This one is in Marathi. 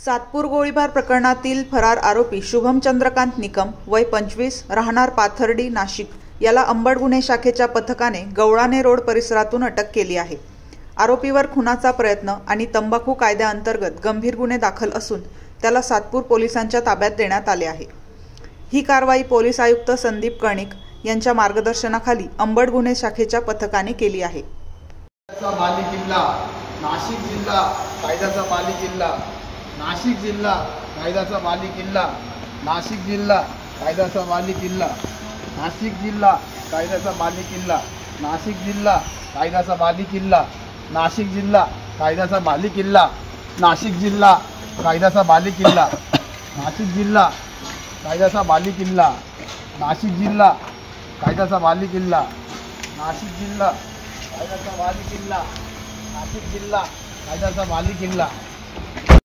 सातपूर गोळीबार प्रकरणातील फरार आरोपी शुभम चंद्रकांत निकम वय 25 राहणार पाथर्डी नाशिक याला अंबड गुन्हे शाखेच्या पथकाने गवळाणे रोड परिसरातून अटक केली आहे। आरोपीवर खुनाचा प्रयत्न आणि तंबाखू कायद्याअंतर्गत गंभीर गुन्हे दाखल असून त्याला सातपूर पोलिसांच्या ताब्यात देण्यात आले आहे। ही कारवाई पोलीस आयुक्त संदीप कणिक यांच्या मार्गदर्शनाखाली अंबड गुन्हे शाखेच्या पथकाने केली आहे। नाशिक जिल्हा कायद्याचा बालेकिल्ला, नाशिक जिल्हा कायद्याचा बालेकिल्ला, नाशिक जिल्हा कायद्याचा बालेकिल्ला, नाशिक जिल्हा कायद्याचा बालेकिल्ला, नाशिक जिल्हा कायद्याचा बालेकिल्ला, नाशिक जिल्हा कायद्याचा बालेकिल्ला, नाशिक जिल्हा कायद्याचा बालेकिल्ला, नाशिक जिल्हा कायद्याचा बालेकिल्ला, नाशिक जिल्हा कायद्याचा बालेकिल्ला, नाशिक जिल्हा कायद्याचा बालेकिल्ला, नाशिक जिल्हा कायद्याचा बालेकिल्ला।